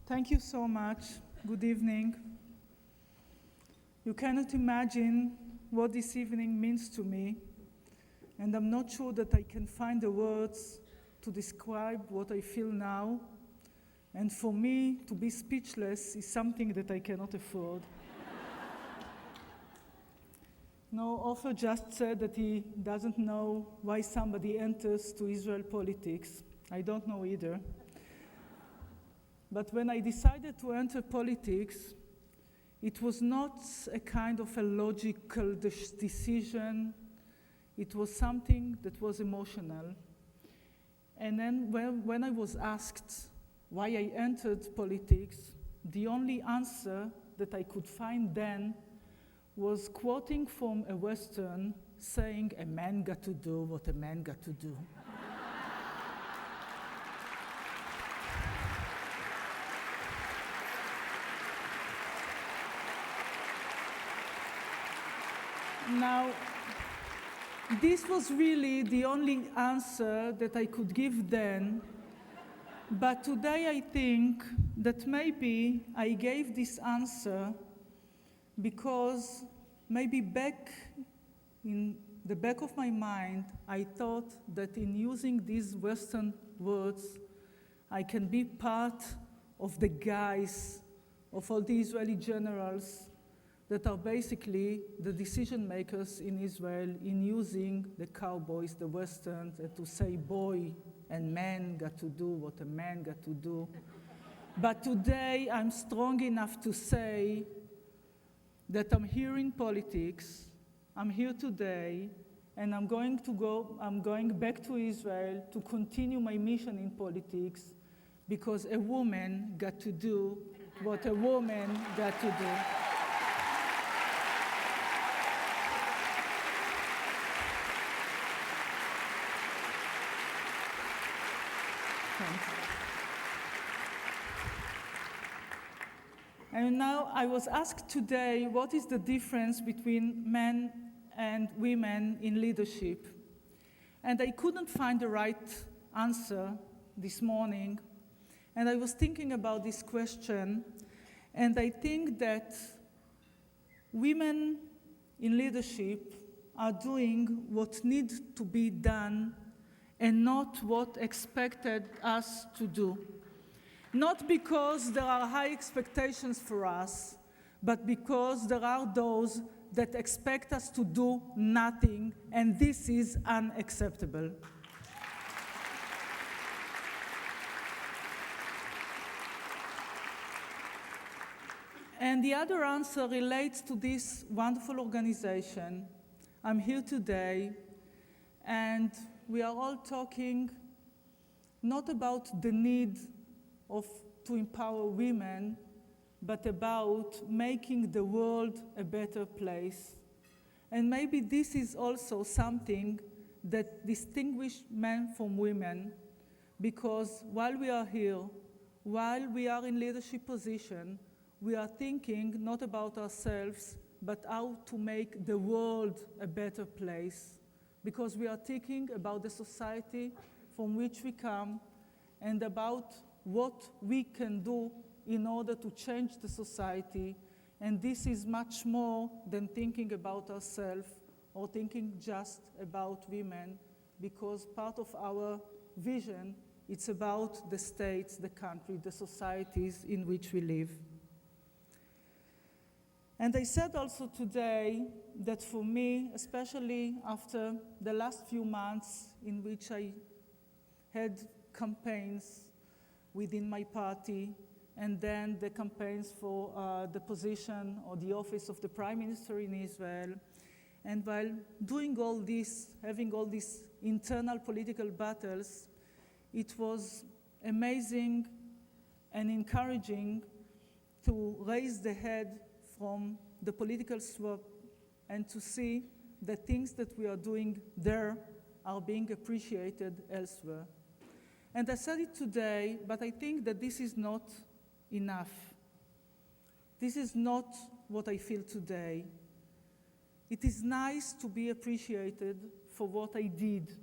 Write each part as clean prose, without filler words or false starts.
Thank you so much. Good evening. You cannot imagine what this evening means to me, and I'm not sure that I can find the words to describe what I feel now. And for me, to be speechless is something that I cannot afford. No, Ofer just said that he doesn't know why somebody enters to Israel politics. I don't know either. But when I decided to enter politics, it was not a kind of a logical decision. It was something that was emotional. And then when I was asked why I entered politics, the only answer that I could find then was quoting from a Western saying, "A man got to do what a man got to do." Now, this was really the only answer that I could give then, but today I think that maybe I gave this answer because maybe back in the back of my mind, I thought that in using these Western words, I can be part of the guys of all the Israeli generals that are basically the decision makers in Israel in using the cowboys, the Westerns, and to say boy and man got to do what a man got to do. But today I'm strong enough to say that I'm here in politics, I'm here today, and I'm going back to Israel to continue my mission in politics because a woman got to do what a woman got to do. And now I was asked today, what is the difference between men and women in leadership? And I couldn't find the right answer this morning. And I was thinking about this question, and I think that women in leadership are doing what needs to be done and not what expected us to do. Not because there are high expectations for us, but because there are those that expect us to do nothing, and this is unacceptable. And the other answer relates to this wonderful organization. I'm here today, and we are all talking not about the need to empower women, but about making the world a better place. And maybe this is also something that distinguishes men from women, because while we are here, while we are in leadership position, we are thinking not about ourselves, but how to make the world a better place. Because we are thinking about the society from which we come and about what we can do in order to change the society. And this is much more than thinking about ourselves or thinking just about women, because part of our vision, it's about the states, the country, the societies in which we live. And I said also today that for me, especially after the last few months in which I had campaigns within my party, and then the campaigns for the position or the office of the Prime Minister in Israel. And while doing all this, having all these internal political battles, it was amazing and encouraging to raise the head from the political swamp and to see the things that we are doing there are being appreciated elsewhere. And I said it today, but I think that this is not enough. This is not what I feel today. It is nice to be appreciated for what I did,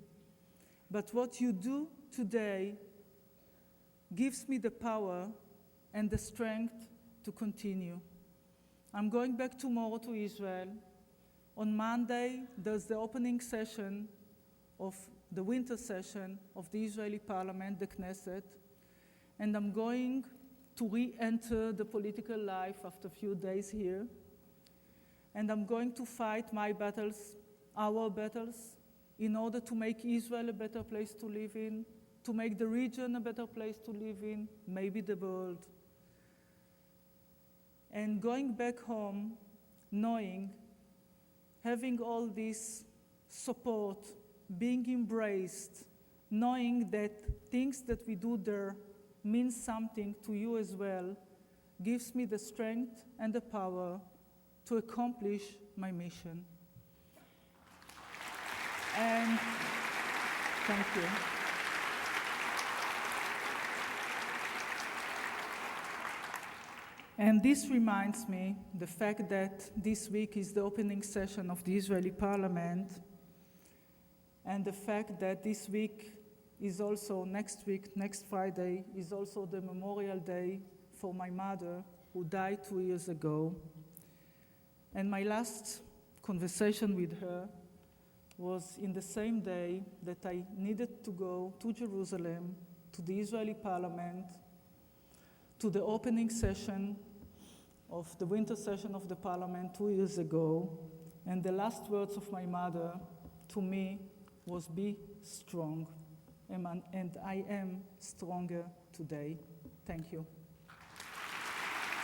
but what you do today gives me the power and the strength to continue. I'm going back tomorrow to Israel. On Monday, there's the opening session of the winter session of the Israeli parliament, the Knesset, and I'm going to re-enter the political life after a few days here. And I'm going to fight my battles, our battles, in order to make Israel a better place to live in, to make the region a better place to live in, maybe the world. And going back home, knowing, having all this support, being embraced, knowing that things that we do there mean something to you as well, gives me the strength and the power to accomplish my mission. And thank you. And this reminds me the fact that this week is the opening session of the Israeli parliament, and the fact that this week is also next week, next Friday, is also the Memorial Day for my mother, who died 2 years ago. And my last conversation with her was in the same day that I needed to go to Jerusalem, to the Israeli parliament, to the opening session of the winter session of the parliament 2 years ago. And the last words of my mother to me was, "Be strong." And I am stronger today. Thank you.